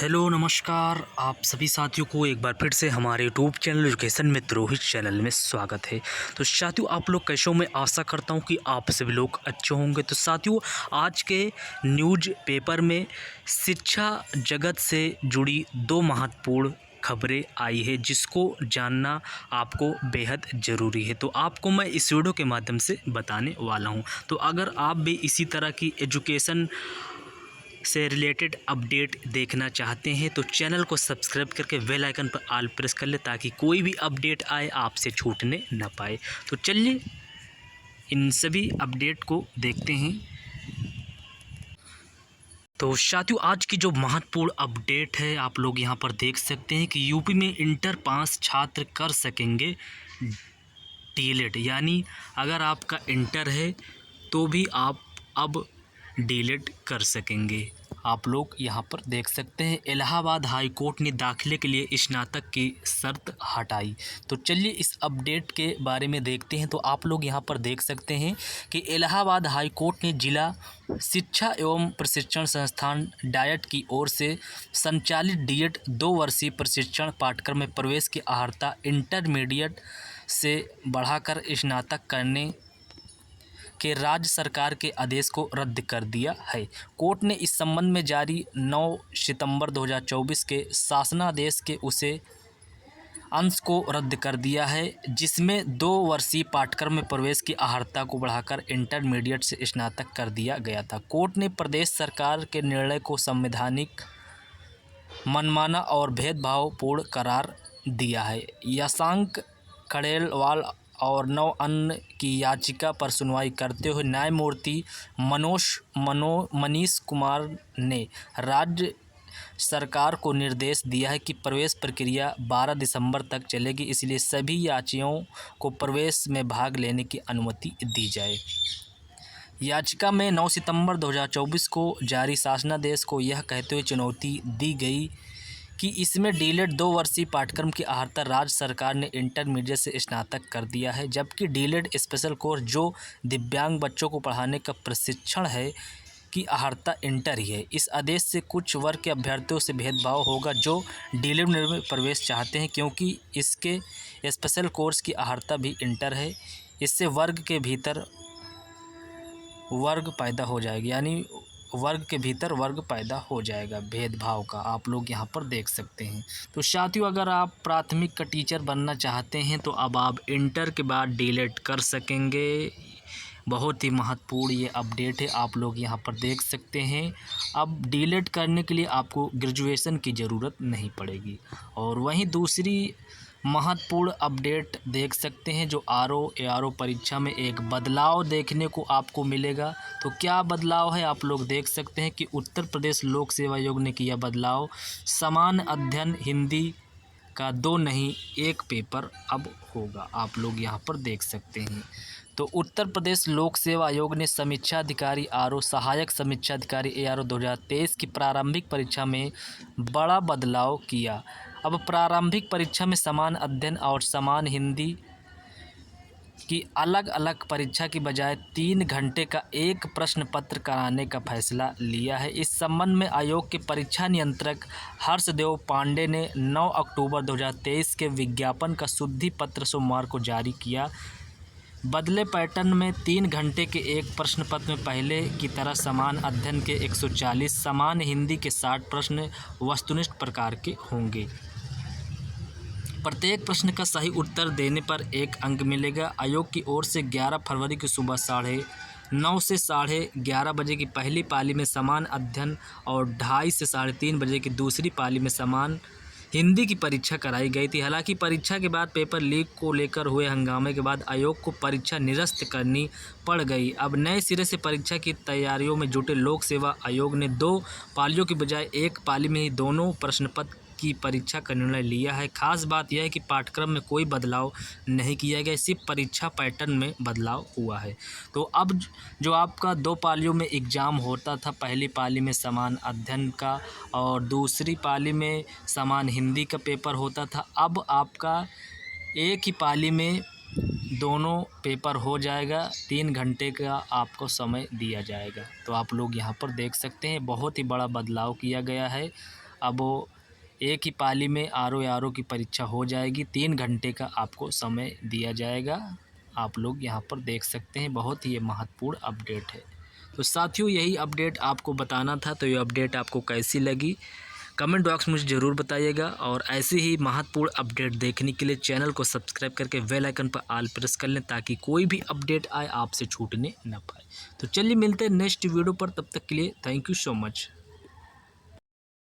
Hello नमस्कार, आप सभी साथियों को एक बार फिर से हमारे यूट्यूब चैनल एजुकेशन में रोहित चैनल में स्वागत है। तो साथियों, आप लोग कैसे हो? मैं आशा करता हूं कि आप सभी लोग अच्छे होंगे। तो साथियों, आज के न्यूज़ पेपर में शिक्षा जगत से जुड़ी दो महत्वपूर्ण खबरें आई है, जिसको जानना आपको बेहद ज़रूरी है। तो आपको मैं इस वीडियो के माध्यम से बताने वाला हूं। तो अगर आप भी इसी तरह की एजुकेशन से रिलेटेड अपडेट देखना चाहते हैं तो चैनल को सब्सक्राइब करके बेल आइकन पर ऑल प्रेस कर ले, ताकि कोई भी अपडेट आए आपसे छूटने न पाए। तो चलिए इन सभी अपडेट को देखते हैं। तो साथियों, आज की जो महत्वपूर्ण अपडेट है, आप लोग यहां पर देख सकते हैं कि यूपी में इंटर पास छात्र कर सकेंगे डीएलएड। यानी अगर आपका इंटर है तो भी आप अब डीएलएड कर सकेंगे। आप लोग यहाँ पर देख सकते हैं, इलाहाबाद हाई कोर्ट ने दाखिले के लिए स्नातक की शर्त हटाई। तो चलिए इस अपडेट के बारे में देखते हैं। तो आप लोग यहाँ पर देख सकते हैं कि इलाहाबाद हाई कोर्ट ने जिला शिक्षा एवं प्रशिक्षण संस्थान डायट की ओर से संचालित डीएड 2 वर्षीय प्रशिक्षण पाठ्यक्रम में प्रवेश की अर्हता इंटरमीडिएट से बढ़ाकर स्नातक करने के राज्य सरकार के आदेश को रद्द कर दिया है। कोर्ट ने इस संबंध में जारी 9 सितंबर 2024 के शासनादेश के उसे अंश को रद्द कर दिया है, जिसमें 2 वर्षीय पाठ्यक्रम में प्रवेश की अर्हता को बढ़ाकर इंटरमीडिएट से स्नातक कर दिया गया था। कोर्ट ने प्रदेश सरकार के निर्णय को संवैधानिक, मनमाना और भेदभावपूर्ण करार दिया है। यशंक खड़ेलवाल और 9 अन्य की याचिका पर सुनवाई करते हुए न्यायमूर्ति मनीष कुमार ने राज्य सरकार को निर्देश दिया है कि प्रवेश प्रक्रिया 12 दिसंबर तक चलेगी, इसलिए सभी याचियों को प्रवेश में भाग लेने की अनुमति दी जाए। याचिका में 9 सितंबर 2024 को जारी शासनादेश को यह कहते हुए चुनौती दी गई कि इसमें डीएलएड 2 वर्षीय पाठ्यक्रम की अर्हता राज्य सरकार ने इंटरमीडिएट से स्नातक कर दिया है, जबकि डीएलएड स्पेशल कोर्स जो दिव्यांग बच्चों को पढ़ाने का प्रशिक्षण है की अर्हता इंटर ही है। इस आदेश से कुछ वर्ग के अभ्यर्थियों से भेदभाव होगा जो डीएलएड में प्रवेश चाहते हैं, क्योंकि इसके स्पेशल कोर्स की अर्हता भी इंटर है। इससे वर्ग के भीतर वर्ग पैदा हो जाएगी, यानी वर्ग के भीतर वर्ग पैदा हो जाएगा भेदभाव का। आप लोग यहाँ पर देख सकते हैं। तो साथियों, अगर आप प्राथमिक का टीचर बनना चाहते हैं तो अब आप इंटर के बाद डीएलएड कर सकेंगे। बहुत ही महत्वपूर्ण ये अपडेट है, आप लोग यहाँ पर देख सकते हैं। अब डीएलएड करने के लिए आपको ग्रेजुएशन की ज़रूरत नहीं पड़ेगी। और वहीं दूसरी महत्वपूर्ण अपडेट देख सकते हैं, जो आरओ परीक्षा में एक बदलाव देखने को आपको मिलेगा। तो क्या बदलाव है, आप लोग देख सकते हैं कि उत्तर प्रदेश लोक सेवा आयोग ने किया बदलाव। समान अध्ययन हिंदी का 2 नहीं 1 पेपर अब होगा। आप लोग यहाँ पर देख सकते हैं। तो उत्तर प्रदेश लोक सेवा आयोग ने समीक्षा अधिकारी सहायक समीक्षा अधिकारी ARO 2023 की प्रारंभिक परीक्षा में बड़ा बदलाव किया। अब प्रारंभिक परीक्षा में समान अध्ययन और समान हिंदी की अलग अलग परीक्षा की बजाय 3 घंटे का एक प्रश्न पत्र कराने का फैसला लिया है। इस संबंध में आयोग के परीक्षा नियंत्रक हर्षदेव पांडे ने 9 अक्टूबर 2023 के विज्ञापन का शुद्धि पत्र सोमवार को जारी किया। बदले पैटर्न में 3 घंटे के एक प्रश्न पत्र में पहले की तरह समान अध्ययन के 140, समान हिंदी के 60 प्रश्न वस्तुनिष्ठ प्रकार के होंगे। प्रत्येक प्रश्न का सही उत्तर देने पर 1 अंक मिलेगा। आयोग की ओर से 11 फरवरी की सुबह 9:30 से 11:30 बजे की पहली पाली में समान अध्ययन और 2:30 से 3:30 बजे की दूसरी पाली में समान हिंदी की परीक्षा कराई गई थी। हालांकि परीक्षा के बाद पेपर लीक को लेकर हुए हंगामे के बाद आयोग को परीक्षा निरस्त करनी पड़ गई। अब नए सिरे से परीक्षा की तैयारियों में जुटे लोक सेवा आयोग ने 2 पालियों की बजाय 1 पाली में ही दोनों प्रश्न पत्र की परीक्षा का निर्णय लिया है। खास बात यह है कि पाठ्यक्रम में कोई बदलाव नहीं किया गया, सिर्फ परीक्षा पैटर्न में बदलाव हुआ है। तो अब जो आपका 2 पालियों में एग्ज़ाम होता था, पहली पाली में समान अध्ययन का और दूसरी पाली में समान हिंदी का पेपर होता था, अब आपका एक ही पाली में दोनों पेपर हो जाएगा। 3 घंटे का आपको समय दिया जाएगा। तो आप लोग यहाँ पर देख सकते हैं, बहुत ही बड़ा बदलाव किया गया है। अब वो एक ही पाली में आरओ की परीक्षा हो जाएगी। 3 घंटे का आपको समय दिया जाएगा। आप लोग यहाँ पर देख सकते हैं, बहुत ही ये महत्वपूर्ण अपडेट है। तो साथियों यही अपडेट आपको बताना था। तो ये अपडेट आपको कैसी लगी कमेंट बॉक्स में मुझे ज़रूर बताइएगा। और ऐसे ही महत्वपूर्ण अपडेट देखने के लिए चैनल को सब्सक्राइब करके बेल आइकन पर ऑल प्रेस कर लें, ताकि कोई भी अपडेट आए आपसे छूटने न पाए। तो चलिए मिलते हैं नेक्स्ट वीडियो पर, तब तक के लिए थैंक यू सो मच।